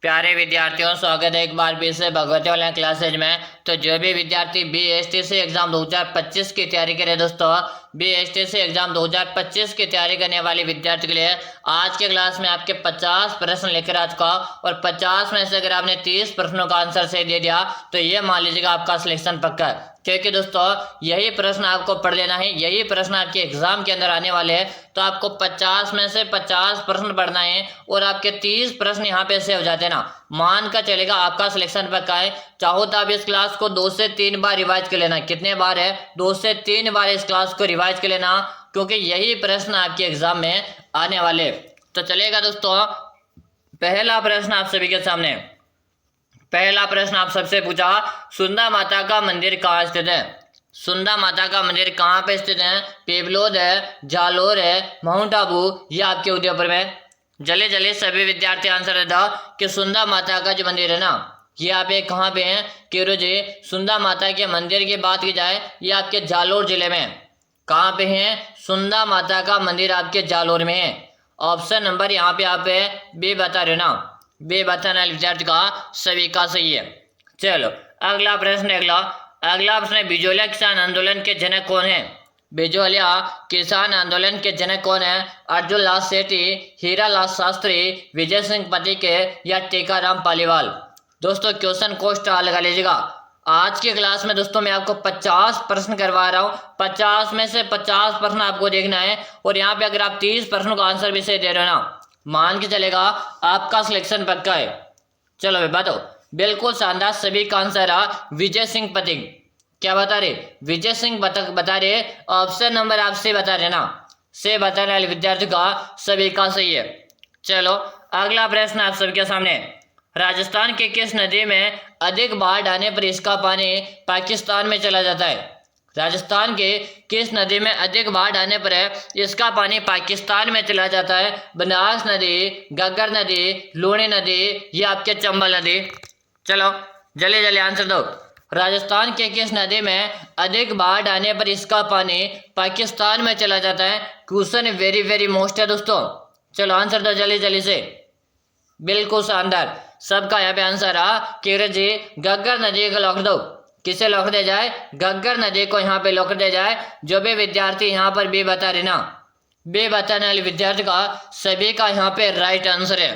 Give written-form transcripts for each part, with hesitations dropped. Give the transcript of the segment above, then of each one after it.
प्यारे विद्यार्थियों, स्वागत है एक बार फिर से भगवती ऑनलाइन क्लासेज में। तो जो भी विद्यार्थी बीएसटीसी एग्जाम 2025 की तैयारी करे दोस्तों, बीएसटीसी एग्जाम 2025 की तैयारी करने वाले विद्यार्थी के लिए आज के क्लास में आपके 50 प्रश्न लेकर आ चुका और 50 में से अगर आपने 30 प्रश्नों का आंसर सही दे दिया तो ये मान लीजिएगा आपका सिलेक्शन पक्का है। क्योंकि दोस्तों यही प्रश्न आपको पढ़ लेना है, यही प्रश्न आपके एग्जाम के अंदर आने वाले हैं। तो आपको 50 में से 50 प्रश्न पढ़ना है और आपके 30 प्रश्न यहाँ पे से हो जाते हैं ना, मान का चलेगा आपका सिलेक्शन पक्का है। चाहो तो आप इस क्लास को 2 से 3 बार रिवाइज कर लेना। कितने बार है? 2 से 3 बार इस क्लास को रिवाइज कर लेना, क्योंकि यही प्रश्न आपके एग्जाम में आने वाले। तो चलेगा दोस्तों, पहला प्रश्न आप सभी के सामने, पहला प्रश्न आप सबसे पूछा, सुंदा माता का मंदिर कहाँ स्थित है? सुंदा माता का मंदिर कहाँ पे स्थित है? पेपलोद है, जालोर है, माउंट आबू या आपके उदयपुर में? जल्दी जल्दी सभी विद्यार्थी आंसर दे दो कि सुंदा माता का जो मंदिर है ना, ये आप कहाँ पे है? केरो जी, सुंदा माता के मंदिर की बात की जाए ये आपके जालोर जिले में। कहाँ पे है? सुंदा माता का मंदिर आपके जालोर में है। ऑप्शन नंबर यहाँ पे आप बी बता रहे हो ना, बे बताना विद्यार्थी का सभी का सही है। चलो अगला प्रश्न, अगला प्रश्न, बिजोलिया किसान आंदोलन के जनक कौन है? बिजोलिया किसान आंदोलन के जनक कौन है? अर्जुन लाल सेठी, हीरा लाल शास्त्री, विजय सिंह पतिके या टीकाराम पालीवाल? दोस्तों क्वेश्चन को स्टार लगा लीजिएगा। आज की क्लास में दोस्तों मैं आपको 50 प्रश्न करवा रहा हूँ। 50 में से 50 प्रश्न आपको देखना है और यहाँ पे अगर आप 30 प्रश्नों का आंसर भी सही दे रहे हो ना, मान के चलेगा आपका सिलेक्शन पक्का है। चलो भाई बताओ, बिल्कुल शानदार, सभी का आंसर है विजय सिंह पथिक। क्या बता रहे? विजय सिंह पथिक बता रहे। ऑप्शन नंबर आप से बता रहे ना, से बताने वाले विद्यार्थी का सभी का सही है। चलो अगला प्रश्न आप सबके सामने, राजस्थान के किस नदी में अधिक बाढ़ आने पर इसका पानी पाकिस्तान में चला जाता है? राजस्थान के किस नदी में अधिक बाढ़ आने पर इसका पानी पाकिस्तान में चला जाता है? बनास नदी, घग्गर नदी, लूणी नदी या आपके चंबल नदी? चलो जल्दी जल्दी आंसर दो। राजस्थान के किस नदी में अधिक बाढ़ आने पर इसका पानी पाकिस्तान में चला जाता है? क्वेश्चन वेरी वेरी मोस्ट है दोस्तों। चलो आंसर दो जल्दी जल्दी से। बिल्कुल शानदार, सबका यहाँ पे आंसर आ किरण जी, घग्गर नदी को लॉक दो। किसे लॉक दे जाए? घग्गर नदी को यहाँ पे लॉक दे जाए। जो भी विद्यार्थी यहाँ पर बी बता रहे ना, बी बताने वाले विद्यार्थी का सभी का यहाँ पे राइट आंसर है।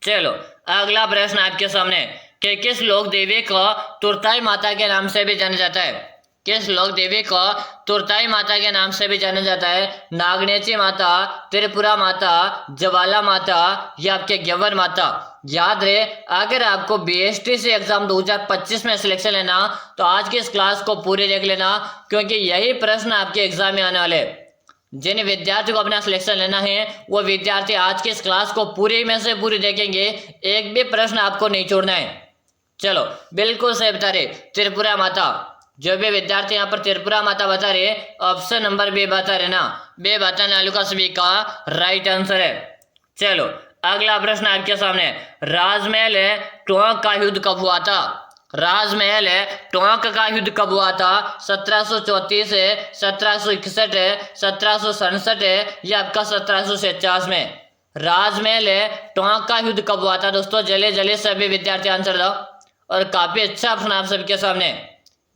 चलो अगला प्रश्न आपके सामने, कि किस लोक देवी को तुरताई माता के नाम से भी जाना जाता है? किस लोक देवी को तुरताई माता के नाम से भी जाना जाता है? नागनेची माता, त्रिपुरा माता, ज्वाला माता या आपके ग्यवर माता? याद रहे, अगर आपको बीएसटीसी एग्जाम 2025 में सिलेक्शन लेना तो आज की इस क्लास को पूरी देख लेना, क्योंकि यही प्रश्न आपके एग्जाम में आने वाले। जिन विद्यार्थी को अपना सिलेक्शन लेना है वो विद्यार्थी आज की इस क्लास को पूरी में से पूरी देखेंगे, एक भी प्रश्न आपको नहीं छोड़ना है। चलो बिल्कुल सही बता रहे, त्रिपुरा माता। जो भी विद्यार्थी यहाँ पर त्रिपुरा माता बता रहे, ऑप्शन नंबर बी बता रहे ना, बे बताने वालों का सभी का राइट आंसर है। चलो अगला प्रश्न आपके सामने, राजमहल टोंक का युद्ध कब हुआ था? राजमहल टोंक का युद्ध कब हुआ था? 1734 है, 1761 है, 1767 है या आपका 1749 में? राजमहल टोंक का युद्ध कब हुआ था दोस्तों? जल्दी जल्दी सभी विद्यार्थी आंसर दो। और काफी अच्छा प्रश्न आप सबके सामने,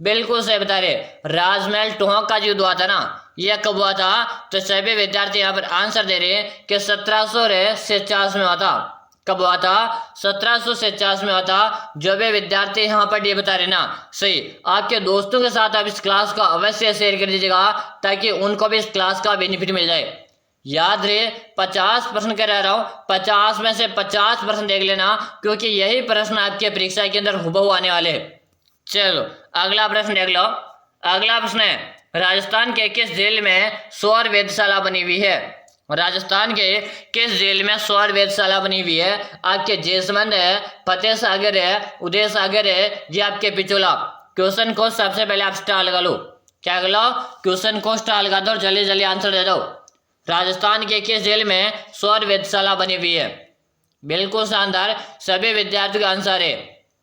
बिल्कुल सही बता रहे, राजमहल टोंक का युद्ध हुआ था ना, यह कब हुआ था? तो सभी विद्यार्थी यहाँ पर आंसर दे रहे हैं कि 1746 में हुआ था। कब हुआ था? 1746 में हुआ था। जो भी विद्यार्थी यहाँ पर ये बता रहे ना सही, आपके दोस्तों के साथ आप इस क्लास का अवश्य शेयर कर दीजिएगा ताकि उनको भी इस क्लास का बेनिफिट मिल जाए। याद रहे 50 प्रश्न करा रहा हूँ, 50 में से 50 प्रश्न देख लेना, क्योंकि यही प्रश्न आपके परीक्षा के अंदर हुबहू आने वाले हैं। चलो अगला प्रश्न देख लो। अगला प्रश्न है, राजस्थान के किस जेल में सौर वेधशाला बनी हुई है? राजस्थान के किस जेल में सौर वेधशाला बनी हुई है? आपके जैसमंद है, फतेह सागर है, उदय सागर है या आपके पिचोला? क्वेश्चन को सबसे पहले आप स्टार लगा लो। क्या कर लो? क्वेश्चन को स्टार लगा दो और जल्दी जल्दी आंसर दे दो। राजस्थान के किस जेल में सौर वेधशाला बनी हुई है? बिल्कुल शानदार, सभी विद्यार्थियों का आंसर है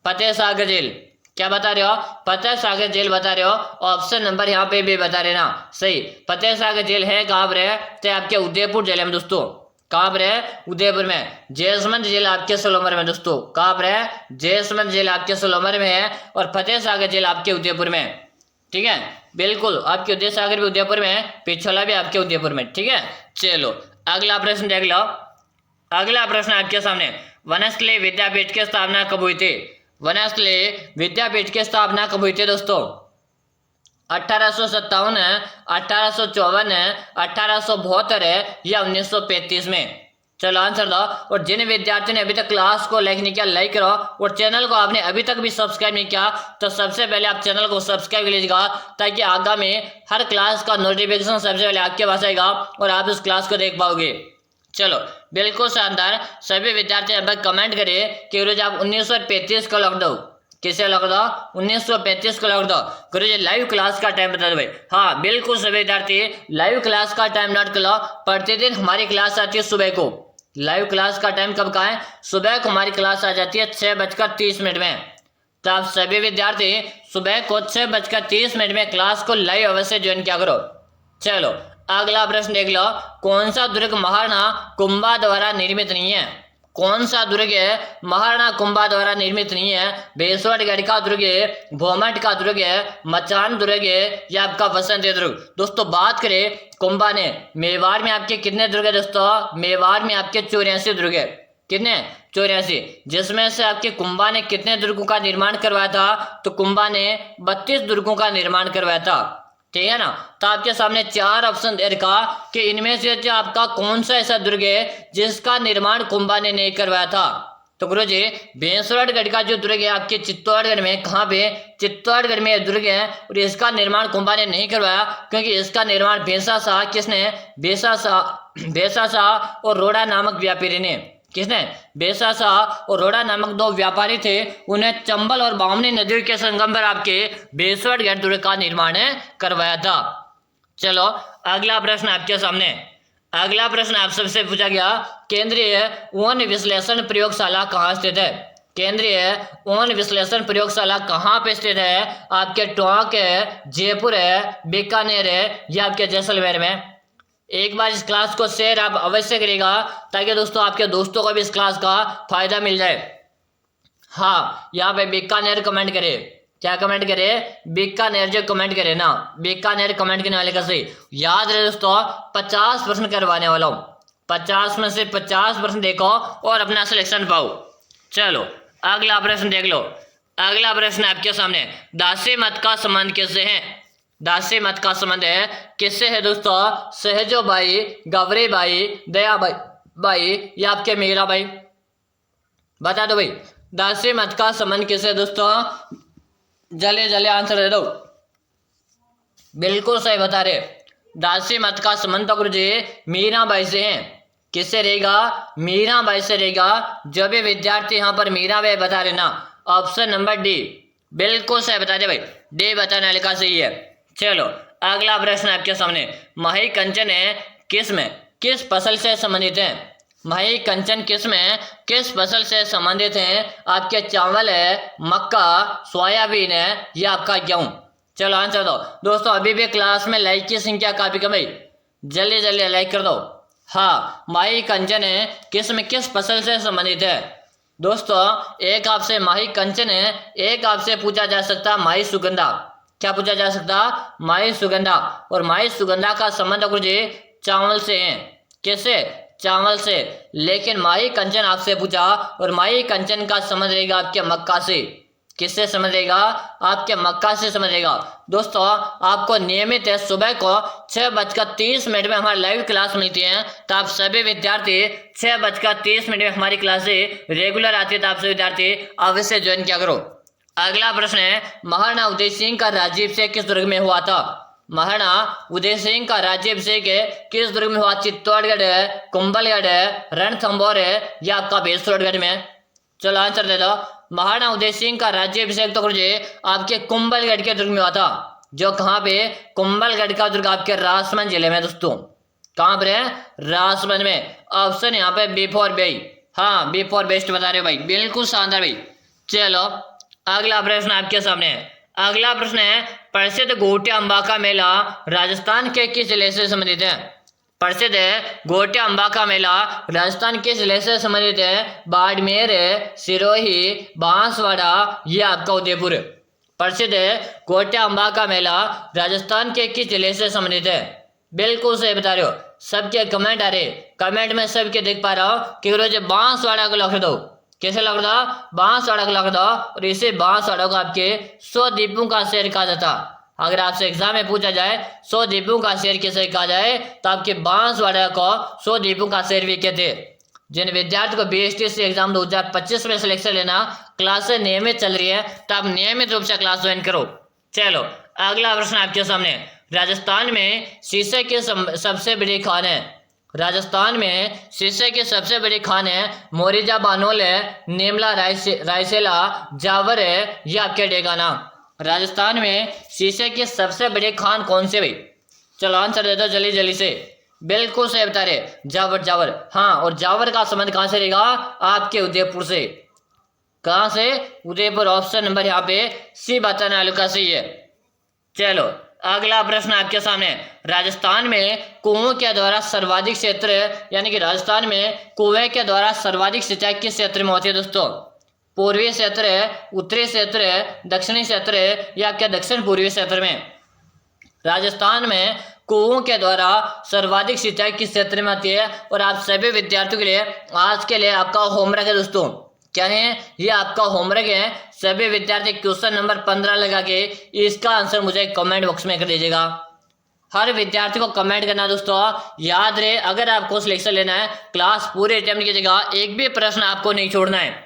फतेह सागर जेल। क्या बता रहे हो? फतेह सागर जेल बता रहे हो। ऑप्शन नंबर यहाँ पे भी बता रहे ना सही, फतेह सागर जेल है कहाँ पर है? तो आपके उदयपुर जिले में दोस्तों। कहाँ पर है? उदयपुर में। जैसमंद जेल आपके सलोमर में दोस्तों, कहाँ पर है? जैसमंद जेल आपके सलोमर में है और फतेह सागर जेल आपके उदयपुर में। ठीक है, बिल्कुल आपके उदय सागर भी उदयपुर में है, पिछोला भी आपके उदयपुर में। ठीक है, चलो अगला प्रश्न देख लो। अगला प्रश्न आपके सामने, वनस्थली विद्यापीठ की स्थापना कब हुई थी? वनस्थली विद्यापीठ की स्थापना कब हुई थी दोस्तों? 1857 है, 1854 है, 1872 है या 1935 में? चलो आंसर दो। और जिन विद्यार्थियों ने अभी तक क्लास को लाइक नहीं किया, लाइक करो। और चैनल को आपने अभी तक भी सब्सक्राइब नहीं किया तो सबसे पहले आप चैनल को सब्सक्राइब कर लीजिएगा, ताकि आगामी हर क्लास का नोटिफिकेशन सबसे पहले आपके पास आएगा और आप उस क्लास को देख पाओगे। चलो बिल्कुल शानदार। सभी विद्यार्थी अब कमेंट करें कि रोज आप 1935 को लॉक दो। किसे लॉक दो? 1935 को लॉक दो। गुरुजी लाइव क्लास का टाइम बता दो भाई। हाँ बिल्कुल सभी विद्यार्थी लाइव क्लास का टाइम नोट कर लो। प्रतिदिन हमारी क्लास आती है सुबह को। लाइव क्लास का टाइम कब का है? सुबह को हमारी क्लास आ जाती है 6:30 में। तो आप सभी विद्यार्थी सुबह को 6:30 में क्लास को लाइव अवश्य ज्वाइन किया करो। चलो अगला प्रश्न देख लो। कौन सा दुर्ग महाराणा कुंभा द्वारा निर्मित नहीं है? कौन सा दुर्ग है महाराणा कुंभा द्वारा निर्मित नहीं है? बेसवरगढ़ का दुर्ग है, भोमट का दुर्ग है, मचान दुर्ग है या आपका वसंत दुर्ग? दोस्तों बात करें कुंभा ने, मेवाड़ में आपके कितने दुर्ग है दोस्तों? मेवाड़ में आपके 84 दुर्ग है। कितने? 84। जिसमें से आपके कुंभा ने कितने दुर्गों का निर्माण करवाया था? तो कुंभा ने 32 दुर्गों का निर्माण करवाया था। ठीक है ना? तो आपके सामने 4 ऑप्शन दे रखा कि इनमें से आपका कौन सा ऐसा दुर्ग है जिसका निर्माण कुंभा ने नहीं करवाया था? तो गुरुजी बेसवरगढ़ का जो दुर्ग है आपके चित्तौड़गढ़ में, कहाँ पे? चित्तौड़गढ़ में दुर्ग है और इसका निर्माण कुंभा ने नहीं करवाया, क्योंकि इसका निर्माण भेसा शाह, किसने? भेसा शाह और रोड़ा नामक व्यापारी ने। किसने? भेसा शाह और रोड़ा नामक 2 व्यापारी थे, उन्हें चंबल और बामनी नदियों के संगम पर आपके बेसवरगढ़ दुर्ग का निर्माण करवाया था। चलो अगला प्रश्न आपके सामने। अगला प्रश्न आप सबसे पूछा गया, केंद्रीय वन विश्लेषण प्रयोगशाला कहाँ स्थित है? केंद्रीय वन विश्लेषण प्रयोगशाला कहाँ पे स्थित है? आपके टोंक है, जयपुर है, बीकानेर है या आपके जैसलमेर में? एक बार इस क्लास को शेयर आप अवश्य करेगा, ताकि दोस्तों आपके दोस्तों को भी इस क्लास का फायदा मिल जाए। हाँ यहाँ पे बीकानेर कमेंट करे। क्या कमेंट करे? बीकानेर जो कमेंट करे ना, बीकानेर कमेंट करने वाले का सही। याद रहे दोस्तों 50 प्रश्न करवाने वाला हूँ। 50 में से 50 प्रश्न देखो और अपना सिलेक्शन पाओ। चलो अगला प्रश्न देख लो। अगला प्रश्न आपके सामने, दासी मत का संबंध किससे है? दासी मत का संबंध है किससे है दोस्तों? सहजो बाई, गवरी बाई, दया बाई या आपके मीरा बाई? बता दो भाई, दासी मत का संबंध किससे दोस्तों? जल्दी आंसर दे दो। बिल्कुल सही बता रहे। दासी मत का संबंध तो गुरुजी मीराबाई से है। किससे रहेगा? मीराबाई से रहेगा। जो भी विद्यार्थी यहाँ पर मीराबाई बता रहे ना, ऑप्शन नंबर डी बिल्कुल सही बता दे भाई। डी बताने वाले का सही है। चलो अगला प्रश्न आपके सामने, माही कंचन है किस फसल से संबंधित है? माही कंचन किस फसल से संबंधित है? आपके चावल है, मक्का, सोयाबीन है या आपका गेहूं? चलो आंसर दो। दोस्तों अभी भी क्लास में लाइक की संख्या काफी कम है, जल्दी लाइक कर दो। हाँ माही कंचन है किस फसल से संबंधित है? दोस्तों एक आपसे माही कंचन है, एक आपसे पूछा जा सकता माही सुगंधा। क्या पूछा जा सकता? माही सुगंधा। और माही सुगंधा का संबंध गुरुजी चावल से है। कैसे? चावल से। लेकिन माही कंचन आपसे पूछा और माही कंचन का संबंध रहेगा आपके मक्का से। किससे संबंध रहेगा? आपके मक्का से संबंध रहेगा। दोस्तों आपको नियमित है सुबह को 6:30 में हमारी लाइव क्लास मिलती है, तो आप सभी विद्यार्थी 6:30 में हमारी क्लासें रेगुलर आती है, तो आप सभी विद्यार्थी अवश्य ज्वाइन किया करो। अगला प्रश्न है, महाराणा उदय सिंह का राज्याभिषेक किस दुर्ग में हुआ था? महाराणा उदय सिंह का राज्याभिषेक किस दुर्ग में हुआ? चित्तौड़गढ़ है, कुंभलगढ़ है, रणथंभौर है या आपका बेसवरगढ़ में? चलो आंसर दे दो। महाराणा उदय सिंह का राज्याभिषेक तो गुरुजी आपके कुंभलगढ़ के दुर्ग में हुआ था। जो कहाँ पे? कुंभलगढ़ का दुर्ग आपके राजसमंद जिले में। दोस्तों कहाँ पर है? राजसमंद में। ऑप्शन यहाँ पे बी फॉर बी। हाँ बी फॉर बेस्ट बता रहे हो भाई, बिल्कुल शानदार भाई। चलो अगला प्रश्न आपके सामने है। अगला प्रश्न है, प्रसिद्ध घोटिया अम्बा का मेला राजस्थान के किस जिले से संबंधित है? प्रसिद्ध गोटे अम्बा का मेला राजस्थान किस जिले से संबंधित है? बाड़मेर, सिरोही, बांसवाड़ा, ये आपका उदयपुर। प्रसिद्ध गोटे अम्बा का मेला राजस्थान के किस जिले से संबंधित है? बिल्कुल सही बता रहे हो। सबके कमेंट आ रहे, कमेंट में सबके देख पा रहा हूँ कि रोज बांसवाड़ा को लिख दो। कैसे लिख दो? बांसवाड़ा को लिख दो। और इसे बांसवाड़ा को आपके 100 द्वीपों का शहर कहा जाता। अगर आपसे एग्जाम में पूछा जाए 100 द्वीपों का शहर किसे कहा जाए, तो आपके बांसवाड़ा को 100 द्वीपों का शहर भी कहते हैं। जिन विद्यार्थी को बीएसटीसी एग्जाम 2025 में सिलेक्शन लेना, क्लासें नियमित चल रही है, तो आप नियमित रूप से क्लास ज्वाइन करो। चलो अगला प्रश्न आपके सामने। राजस्थान में शीशे की सबसे बड़ी खान है? राजस्थान में शीशे की सबसे बड़ी खान है मोरिजा बानोल है, नेमला रायसेला, जावर है, ये आपके डेगाना। राजस्थान में शीशे की सबसे बड़ी खान कौन सी भाई? चलो आंसर दे दो जल्दी जल्दी से। बिल्कुल सही बता रहे, जावर जावर। हाँ, और जावर का संबंध कहां से रहेगा? आपके उदयपुर से। कहां से? उदयपुर। ऑप्शन नंबर यहाँ पे सी बताने वालों का सही है। चलो अगला प्रश्न आपके सामने। राजस्थान में कुओं के द्वारा सर्वाधिक क्षेत्र, यानी कि राजस्थान में कुएं के द्वारा सर्वाधिक सिंचाई किस क्षेत्र में होती है दोस्तों? पूर्वी क्षेत्र है, उत्तरी क्षेत्र है, दक्षिणी क्षेत्र है, या क्या दक्षिण पूर्वी क्षेत्र में? राजस्थान में कुओं के द्वारा सर्वाधिक सिंचाई किस क्षेत्र में होती है? और आप सभी विद्यार्थियों के लिए आज के लिए आपका होमवर्क है दोस्तों। क्या है? ये आपका होमवर्क है। सभी विद्यार्थी क्वेश्चन नंबर 15 लगा के इसका आंसर मुझे कमेंट बॉक्स में कर दीजिएगा। हर विद्यार्थी को कमेंट करना दोस्तों। याद रहे, अगर आपको सिलेक्शन लेना है, क्लास पूरे अटेम्प्ट कीजिएगा, एक भी प्रश्न आपको नहीं छोड़ना है।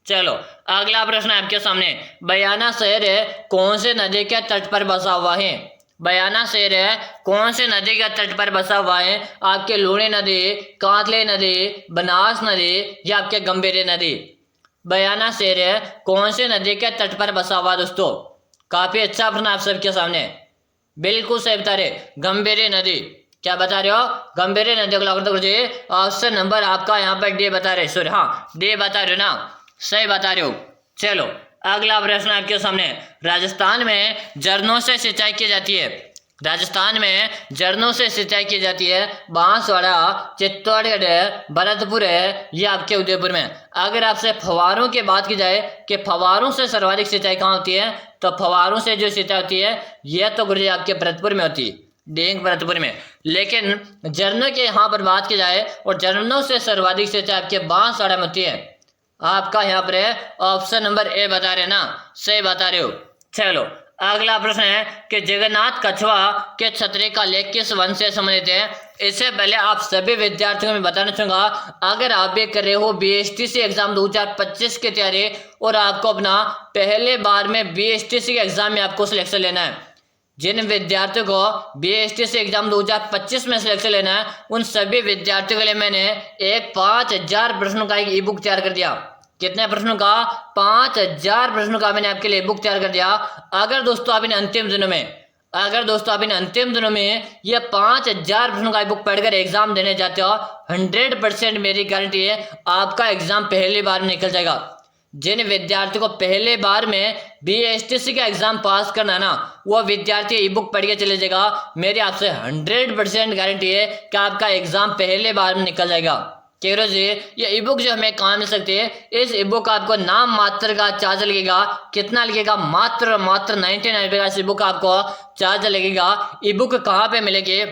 चलो अगला प्रश्न आपके सामने। बयाना शहर कौन से नदी के तट पर बसा हुआ है? बयाना शहर कौन से नदी के तट पर बसा हुआ है? आपके लूणी नदी, कांतले नदी, बनास नदी, या आपके गंभीरी नदी? बयाना शहर कौन से नदी के तट पर बसा हुआ दोस्तों? काफी अच्छा प्रश्न आप सबके सामने। बिल्कुल सही बता रहे, गंभीरी नदी। क्या बता रहे हो? गंभीरी नदी को लॉक कर। ऑप्शन नंबर आपका यहाँ पर डी बता रहे, सॉरी हाँ डी बता रहे हो ना, सही बता रहे हो। चलो अगला प्रश्न आपके सामने। राजस्थान में झरनों से सिंचाई की जाती है? राजस्थान में झरनों से सिंचाई की जाती है बांसवाड़ा, चित्तौड़गढ़, भरतपुर है, ये आपके उदयपुर में। अगर आपसे फव्वारों की बात की जाए कि फव्वारों से सर्वाधिक सिंचाई कहाँ होती है, तो फव्वारों से जो सिंचाई होती है यह तो गुरुजी आपके भरतपुर में होती है, डेंग भरतपुर में। लेकिन झरनों के यहाँ पर बात की जाए और झरनों से सर्वाधिक सिंचाई आपके बांसवाड़ा में होती है। आपका यहाँ पर ऑप्शन नंबर ए बता रहे ना, सही बता रहे हो। चलो अगला प्रश्न है कि जगन्नाथ कछवा के छतरी का लेख किस वन से संबंधित है? इससे पहले आप सभी विद्यार्थियों में बताना चाहूंगा, अगर आप भी कर रहे हो बीएसटीसी एग्जाम 2025 की तैयारी और आपको अपना पहले बार में बीएसटीसी के एग्जाम में आपको सिलेक्शन लेना है, जिन विद्यार्थियों को बीएसटीसी एग्जाम 2025 में सिलेक्शन लेना है, उन सभी विद्यार्थियों के लिए मैंने एक 5000 प्रश्नों का एक ई बुक तैयार कर दिया। कितने प्रश्नों का? 5000 प्रश्नों का मैंने आपके लिए बुक तैयार कर दिया। अगर दोस्तों आप इन अंतिम दिनों में ये 5000 प्रश्नों का बुक पढ़कर एग्जाम देने जाते हो, 100% मेरी गारंटी है आपका एग्जाम पहली बार में निकल जाएगा। जिन विद्यार्थी को पहले बार में बीएसटीसी का एग्जाम पास करना ना, वो विद्यार्थी ई बुक पढ़ के चले जाएगा। मेरी आपसे 100% गारंटी है कि आपका एग्जाम पहले बार में निकल जाएगा। जी ये ई बुक जो हमें कहाँ मिल सकती है? इस ई बुक का आपको नाम मात्र का चार्ज लगेगा। कितना लगेगा? मात्र 99 रुपये का इस ई बुक आपको चार्ज लगेगा। ई बुक कहाँ पे मिलेगी?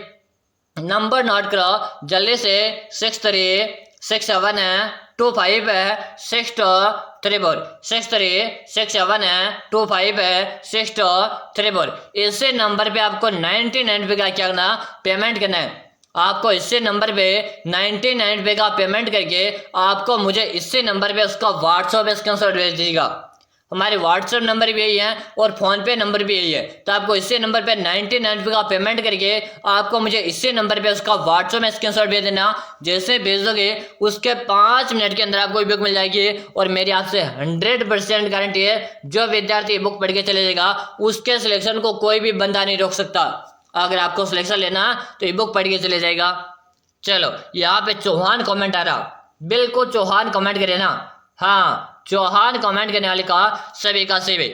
नंबर नोट करो जल्दी से, 6367625364 इसी नंबर पे आपको 99 रुपये का क्या करना? पेमेंट करना है। आपको इससे नंबर पे 99 रुपये का पेमेंट करके आपको मुझे इससे नंबर पे उसका व्हाट्सएप स्क्रीनशॉट भेज दीजिएगा। हमारे व्हाट्सएप नंबर भी यही है और फोन पे नंबर भी यही है। तो आपको इससे नंबर पे 99 रुपये का पेमेंट करके आपको मुझे इससे नंबर पे उसका व्हाट्सएप में स्क्रीनशॉट भेज देना। जैसे भेज दोगे उसके 5 मिनट के अंदर आपको ई बुक मिल जाएगी। और मेरी आपसे 100% गारंटी है, जो विद्यार्थी बुक पढ़ के चले जाएगा उसके सिलेक्शन को कोई भी बंदा नहीं रोक सकता। अगर आपको सिलेक्शन लेना तो ई बुक पढ़ के चले जाएगा। चलो यहाँ पे चौहान कमेंट आ रहा, बिल्कुल चौहान कमेंट करे ना। हाँ, चौहान कमेंट करने वाले का सभी का सही।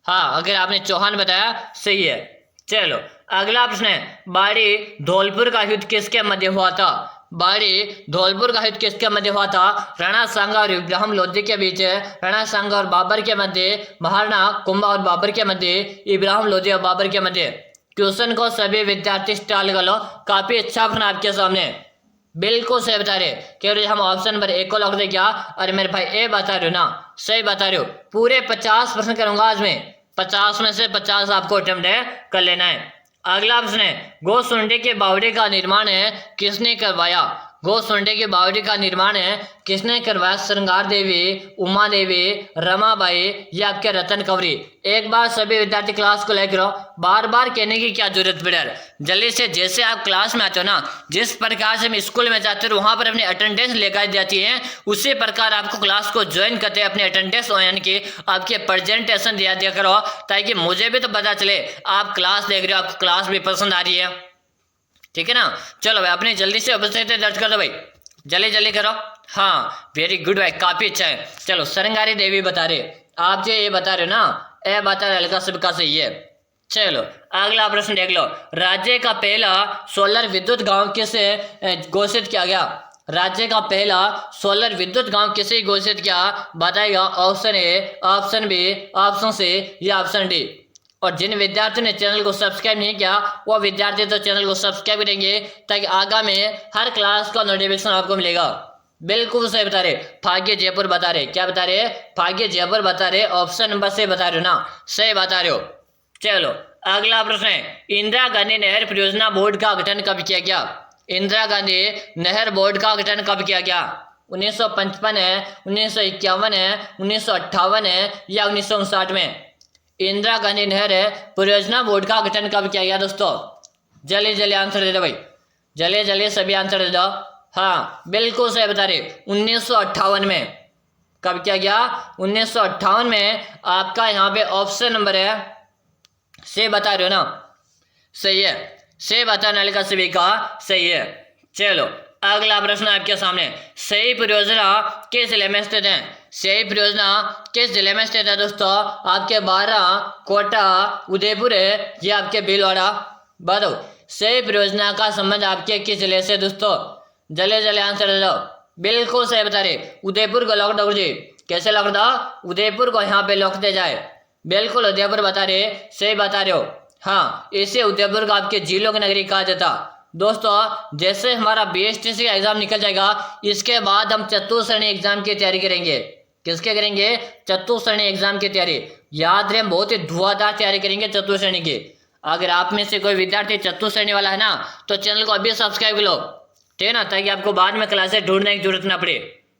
हाँ, अगर आपने चौहान बताया सही है। चलो अगला प्रश्न है बाड़ी धौलपुर का युद्ध किसके मध्य हुआ था? बाड़ी धौलपुर का युद्ध किसके मध्य हुआ था? राणा सांगा और इब्राहिम लोधी के बीच, राणा सांगा और बाबर के मध्य, महाराणा कुंभा और बाबर के मध्य, इब्राहिम लोधी और बाबर के मध्य। क्वेश्चन को सभी विद्यार्थी स्टाल कर लो, काफी अच्छा प्रश्न आपके सामने, बिल्कुल सही बता रहे। केवल हम ऑप्शन नंबर 1 को लॉक दे क्या? अरे मेरे भाई ए बता रहे हो ना, सही बता रहे हो। पूरे 50 प्रश्न करूंगा आज में, 50 में से 50 आपको अटेम्प्ट कर लेना है। अगला प्रश्न है गोसुंडे के बावड़े का निर्माण है किसने करवाया? गोसुंडे के बावड़े का निर्माण है किसने करवाया? श्रृंगार देवी, उमा देवी, रमाबाई या आपके रतन कंवरी। एक बार सभी विद्यार्थी क्लास को लेकर बार बार कहने की क्या जरूरत पड़े यार, जल्दी से। जैसे आप क्लास में आते हो ना, जिस प्रकार से हम स्कूल में जाते हो वहां पर अपनी अटेंडेंस लेकर जाती है, उसी प्रकार आपको क्लास को ज्वाइन करते अपने अटेंडेंस यानी कि आपके प्रेजेंटेशन दिया करो, ताकि मुझे भी तो पता चले आप क्लास देख रहे हो, आपको क्लास भी पसंद आ रही है, ठीक है ना। चलो भाई अपनी जल्दी से उपस्थिति दर्ज कर दो भाई, जल्दी जल्दी करो। हाँ वेरी गुड भाई, काफी अच्छा है। चलो श्रृंगारी देवी बता रहे, आप जो ये बता रहे हो ना, ए बता रहे हल्का सबका सही है। चलो अगला प्रश्न देख लो, राज्य का पहला सोलर विद्युत गांव किसे घोषित किया गया? राज्य का पहला सोलर विद्युत गांव किसे घोषित किया? बताएगा option A, option B, option C या ऑप्शन डी। और जिन विद्यार्थियों ने चैनल को सब्सक्राइब नहीं किया वो विद्यार्थी तो चैनल को सब्सक्राइब करेंगे, ताकि आगामी हर क्लास का नोटिफिकेशन आपको मिलेगा। बिल्कुल सही बता रहे, भाग्य जयपुर बता रहे, क्या बता रहे? भाग्य जयपुर बता रहे, ऑप्शन नंबर से बता रहे हो ना, सही बता रहे हो। चलो अगला प्रश्न है इंदिरा गांधी नहर परियोजना बोर्ड का गठन कब किया गया? इंदिरा गांधी नहर बोर्ड का गठन कब किया गया? 1955 है, 1951 है, 1958 है या 1959 में? इंदिरा गांधी नहर परियोजना बोर्ड का गठन कब किया गया दोस्तों? जल्दी जल्दी आंसर दे दो भाई, जल्दी जल्दी सभी आंसर दे दो। हाँ बिल्कुल सही बता रहे, 1958 में। कब किया गया? 1958 में। आपका यहाँ पे ऑप्शन नंबर है, से बता रहे हो ना, सही है, से बताने का सभी का सही है। चलो अगला प्रश्न आपके सामने, सही परियोजना किस जिले में स्थित है? सही परियोजना किस जिले में स्थित है दोस्तों? आपके बारा, कोटा, उदयपुर है या आपके भीलवाड़ा? बताओ सही परियोजना का संबंध आपके किस जिले से दोस्तों? जल्दी जल्दी आंसर दे दो। बिल्कुल सही बता रहे, उदयपुर को लॉक दो जी। कैसे लॉक दो? उदयपुर को यहाँ पे लॉक दे जाए। बिल्कुल उदयपुर बता रहे, सही बता रहे हो। हाँ इसे उदयपुर का आपके जिलों की नगरी कहा जाता। दोस्तों जैसे हमारा BSTC का एग्जाम निकल जाएगा, इसके बाद हम चतुश्रेणी एग्जाम की तैयारी करेंगे। किसके करेंगे? चतुश्रेणी एग्जाम की तैयारी। याद रहे, बहुत ही धुआंधार तैयारी करेंगे चतुश्रेणी की। अगर आप में से कोई विद्यार्थी चतुश्रेणी वाला है ना, तो चैनल को अभी सब्सक्राइब कर लो, ठीक है ना, ताकि आपको बाद में क्लासेस ढूंढने की जरूरत ना पड़े।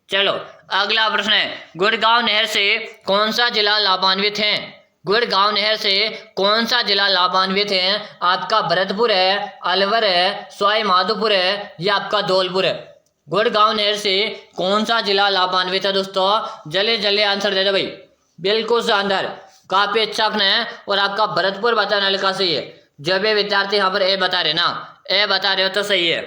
चलो अगला प्रश्न है गुड़गांव नहर से कौन सा जिला लाभान्वित है? गुड़गांव नहर से कौन सा जिला लाभान्वित है? आपका भरतपुर है, अलवर है, सवाई माधोपुर है या आपका धौलपुर है? गुड़गांव नहर से कौन सा जिला लाभान्वित है दोस्तों? जल्दी जल्दी आंसर दे दो भाई। बिल्कुल शानदार, काफी अच्छा अपना है। और आपका भरतपुर बताने का सही है। जब ये विद्यार्थी यहाँ पर ए बता रहे ना, ए बता रहे हो तो सही है।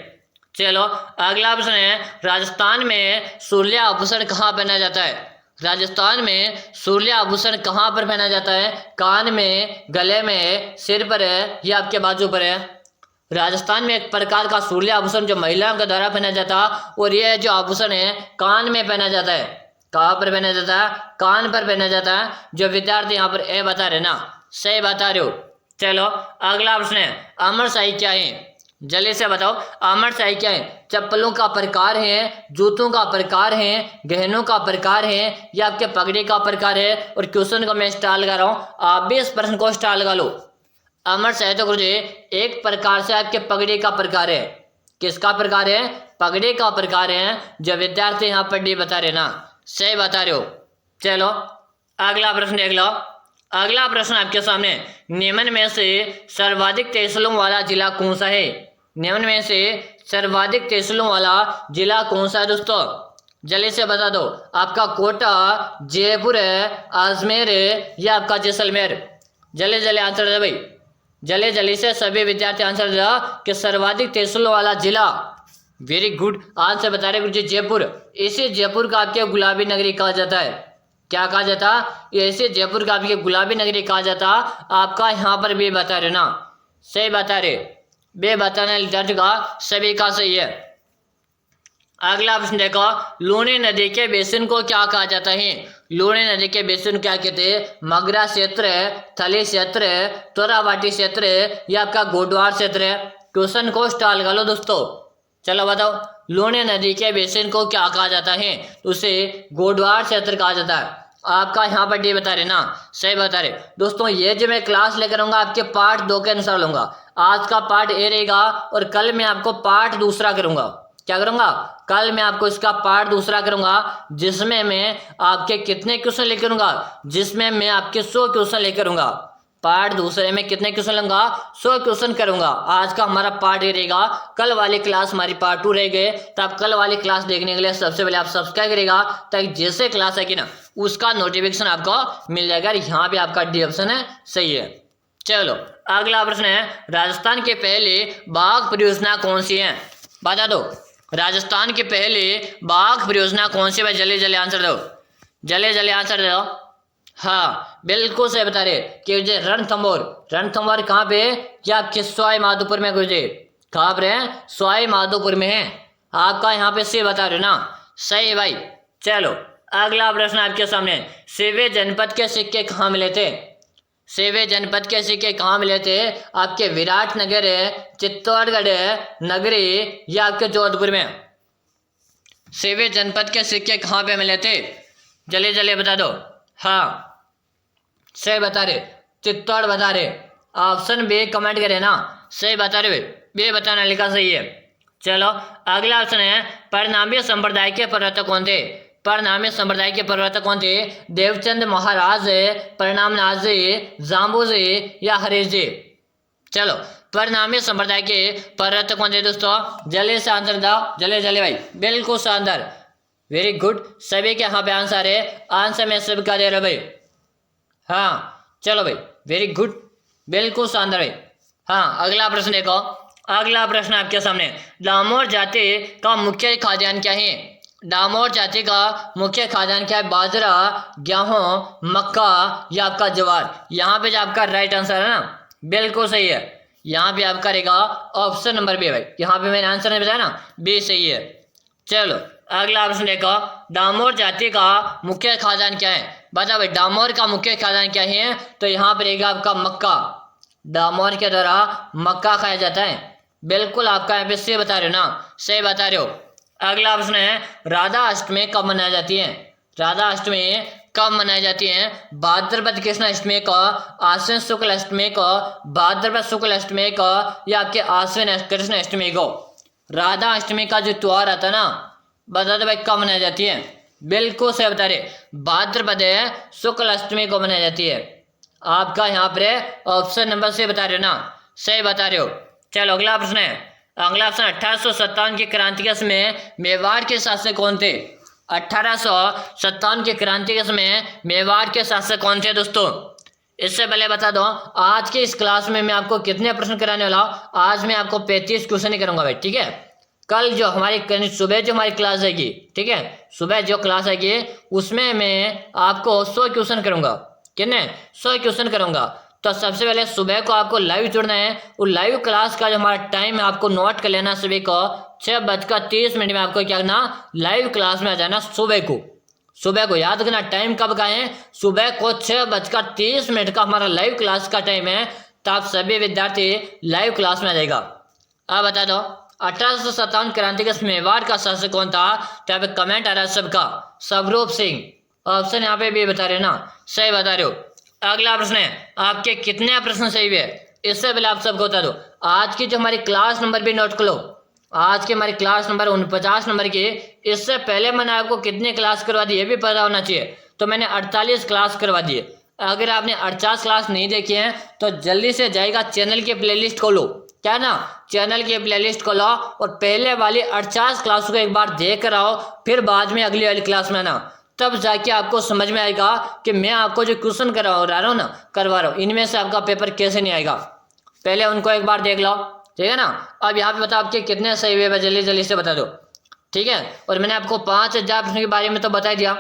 चलो अगला प्रश्न है राजस्थान में सूर्य आभूषण कहाँ पहना जाता है? राजस्थान में सूर्य आभूषण कहाँ पर पहना जाता है? कान में, गले में, सिर पर है या आपके बाजू पर है? राजस्थान में एक प्रकार का सूर्य आभूषण जो महिलाओं के द्वारा पहना जाता, और यह जो आभूषण है कान में पहना जाता है। कहाँ पर पहना जाता है? कान पर पहना जाता है। जो विद्यार्थी यहाँ पर ए बता रहे ना, सही बता रहे हो। चलो अगला प्रश्न है अमर शाही क्या है? जल्दी से बताओ अमर शाही क्या है? चप्पलों का प्रकार है, जूतों का प्रकार है, गहनों का प्रकार है या आपके पगड़ी का प्रकार है? और क्वेश्चन को मैं स्टार लगा रहा हूँ, आप भी इस प्रश्न को स्टार लगा लो। अमर शाही तो गुरुजी एक प्रकार से आपके पगड़ी का प्रकार है। किसका प्रकार है? पगड़ी का प्रकार है। जो विद्यार्थी यहाँ पर डी बता रहे ना, सही बता रहे हो। चलो अगला प्रश्न देख लो। अगला प्रश्न आपके सामने, निम्न में से सर्वाधिक तहसीलों वाला जिला कौन सा है? निम्न में से सर्वाधिक तहसीलों वाला जिला कौन सा है दोस्तों? जल्दी से बता दो। आपका कोटा, जयपुर है, अजमेर है या आपका जैसलमेर? जल्दी जल्दी आंसर दे भाई, जल्दी जल्दी से सभी विद्यार्थी आंसर दे कि सर्वाधिक तहसीलों वाला जिला। वेरी गुड आंसर बता रहे गुरुजी, जयपुर। इसे जयपुर का आपके गुलाबी नगरी कहा जाता है। क्या कहा जाता? ऐसे जयपुर का आपके गुलाबी नगरी कहा जाता। आपका यहाँ पर भी बता रहे ना, सही बता रहे, बे बताने वाले विद्यार्थियों का सभी का सही है। अगला प्रश्न देखो, लूनी नदी के बेसिन को क्या कहा जाता है? लूनी नदी के बेसिन क्या कहते हैं? मगरा क्षेत्र है, थली क्षेत्र है, तोराबाटी क्षेत्र है या आपका गोडवार क्षेत्र है? क्वेश्चन को स्टाल कर लो दोस्तों। चलो बताओ, लूनी नदी के बेसिन को क्या कहा जाता है? उसे गोडवार क्षेत्र कहा जाता है। आपका यहाँ पर डी बता रहे ना, सही बता रहे दोस्तों। ये जो मैं क्लास लेकर आऊंगा आपके पार्ट 2 के अनुसार लूंगा। आज का पार्ट ए रहेगा और कल मैं आपको पार्ट दूसरा करूंगा। क्या करूंगा? कल मैं आपको इसका पार्ट दूसरा करूंगा, जिसमें मैं आपके कितने क्वेश्चन लेकर आऊंगा? जिसमें मैं आपके 100 क्वेश्चन लेकर आऊंगा। पार्ट दूसरे में कितने क्वेश्चन लूंगा? 100 क्वेश्चन करूंगा। आज का हमारा पार्ट ए रहेगा, कल वाली क्लास हमारी पार्ट 2 रह गए। तो आप कल वाली क्लास देखने के लिए सबसे पहले आप सब्सक्राइब करेगा, ताकि जैसे क्लास है कि ना उसका नोटिफिकेशन आपको मिल जाएगा। यहाँ पे आपका डी ऑप्शन है, सही है। चलो अगला प्रश्न है, राजस्थान के पहले बाघ परियोजना कौन सी है? बता दो, राजस्थान के पहले बाघ परियोजना कौन सी है? जल्दी जल्दी आंसर दो, जल्दी जल्दी आंसर दो। हाँ बिल्कुल सही बता रहे कि जो रणथंभौर, रणथंभौर कहाँ पे? या आपके सवाई माधोपुर में गुजरे। कहाँ पर है? सवाई माधोपुर में है। आपका यहाँ पे सही बता रहे हो ना, सही भाई। चलो अगला प्रश्न आपके सामने, सेवे जनपद के सिक्के कहाँ मिले थे? सेवे जनपद के सिक्के कहाँ मिले थे? आपके विराटनगर है, चित्तौड़गढ़ है, नगरी या आपके जोधपुर में? सेवे जनपद के सिक्के कहाँ पे मिले थे? जल्दी जल्दी बता दो। हाँ सही बता रहे, चित्तौड़ बता रहे। ऑप्शन बी कमेंट करे ना, सही बता रहे, बे बताना लिखा सही है। चलो अगला ऑप्शन है, परिणामी संप्रदाय के प्रवर्तक कौन थे? परिणामी संप्रदाय के प्रवर्तक कौन थे? देवचंद महाराज, परिणामनाथ जी, जाम्बू जी या हरीश जी? चलो परिणामी संप्रदाय के प्रवर्तक कौन थे दोस्तों? जल्दी से आंसर दो, जल्दी जल्दी भाई, बिल्कुल शानदार, वेरी गुड। सभी के यहाँ पे आंसर है, आंसर में सबका दे रहे भाई। हाँ चलो भाई, वेरी गुड, बिल्कुल शानदार भाई। हाँ अगला प्रश्न देखो, अगला प्रश्न आपके सामने, डामोर जाति का मुख्य खाद्यान्न क्या है? डामोर जाति का मुख्य खाद्यान्न क्या है? बाजरा, गेहूं, मक्का या आपका ज्वार? यहाँ पे जो आपका राइट आंसर है ना, बिल्कुल सही है। यहाँ पे आपका रहेगा ऑप्शन नंबर बी भाई। यहाँ पे मैंने आंसर नहीं बताया ना, बी सही है। चलो अगला प्रश्न देखो, डामोर जाति का मुख्य खाद्यान्न क्या है? बता भाई, डामोर का मुख्य खाद्यान्न क्या है? तो यहाँ पर रहेगा आपका मक्का। डामोर के द्वारा मक्का खाया जाता है। बिल्कुल आपका यहाँ पे सही बता रहे हो ना, सही बता रहे हो। अगला प्रश्न है, राधा अष्टमी कब मनाई जाती है? राधा अष्टमी कब मनाई जाती है? भाद्रपद कृष्ण अष्टमी को, आश्विन शुक्ल अष्टमी को, भाद्रपद शुक्ल अष्टमी को या आपके आश्विन कृष्ण अष्टमी को? राधा अष्टमी का जो त्योहार आता है ना, बता दो भाई कब मनाई जाती है? बिल्कुल सही बता रहे, भाद्रपद शुक्ल अष्टमी को मनाई जाती है। आपका यहाँ पर ऑप्शन नंबर से बता रहे हो ना, सही बता रहे हो। चलो अगला प्रश्न है, अगला ऑप्शन, 1857 की क्रांति के समय मेवाड़ के शासक कौन थे? 1857 की क्रांति के समय मेवाड़ के शासक कौन थे दोस्तों? इससे पहले बता दो, आज की इस क्लास में मैं आपको कितने प्रश्न कराने वाला हूँ? आज मैं आपको 35 क्वेश्चन ही करूंगा भाई, ठीक है। कल जो हमारी सुबह जो हमारी क्लास आएगी, ठीक है, सुबह जो क्लास आएगी उसमें मैं आपको 100 क्वेश्चन करूंगा। कितने? 100 क्वेश्चन करूंगा। तो सबसे पहले सुबह को आपको लाइव जुड़ना है, और लाइव क्लास का जो हमारा टाइम है आपको नोट कर लेना। सुबह को 6:30 में आपको क्या करना, लाइव क्लास में आ जाना। सुबह को याद करना, टाइम कब का है? सुबह को 6:30 का हमारा लाइव क्लास का टाइम है। तो आप सभी विद्यार्थी लाइव क्लास में आ जाएगा। अब बता दो, 1857 क्रांति के मेवाड़ का शासक कौन था? तो यहाँ पे कमेंट आ रहा है सबका, स्वरूप सिंह। ऑप्शन यहाँ पे भी बता रहे ना, सही बता रहे हो। अगला प्रश्न है, आपके कितने प्रश्न सही हुए? इससे पहले आप सबको बता दो, आज की जो हमारी क्लास नंबर भी नोट कर लो। आज की हमारी क्लास नंबर 49 नंबर की, इससे पहले मैंने आपको कितने क्लास करवा दी ये भी पता होना चाहिए। तो मैंने 48 क्लास करवा दिए। अगर आपने 48 क्लास नहीं देखी है तो जल्दी से जाएगा चैनल की प्लेलिस्ट खोलो, क्या ना, चैनल की प्लेलिस्ट खोलो और पहले वाली 48 क्लास को एक बार देख कर आओ, फिर बाद में अगली वाली क्लास में आना। तब जाके आपको समझ में आएगा कि मैं आपको जो क्वेश्चन करवा रहा हूँ इनमें से आपका पेपर कैसे नहीं आएगा। पहले उनको एक बार देख लो, ठीक है ना। अब यहाँ पे बताओ आपके कितने सही हुए, जल्दी जल्दी से बता दो, ठीक है। और मैंने आपको 5000 प्रश्नों के बारे में तो बता दिया।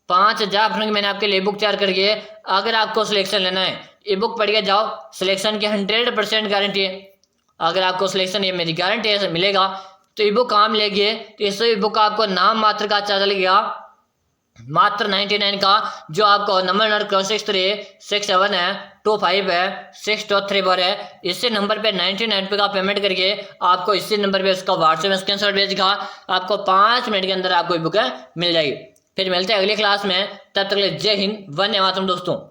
5000 प्रश्नों की मैंने आपके लिए बुक तैयार करके, अगर आपको सिलेक्शन लेना है ई बुक पढ़ के जाओ, सिलेक्शन की 100% गारंटी है। अगर आपको सिलेक्शन ये मेरी गारंटी है मिलेगा तो ई बुक कहाँ मिलेगी, तो इस ई बुक का आपको नाम मात्र का चार्ज लगेगा मात्र 99 का, जो आपको नंबर क्रॉस 6367 है 25 है 6234 है, इसी नंबर पे 99 पे का पेमेंट करके आपको इसी नंबर पे उसका व्हाट्सएप में स्क्रीनशॉट भेजेगा, आपको 5 मिनट के अंदर आपको बुक मिल जाएगी। फिर मिलते हैं अगली क्लास में, तब तक के लिए जय हिंद, वंदे मातरम दोस्तों।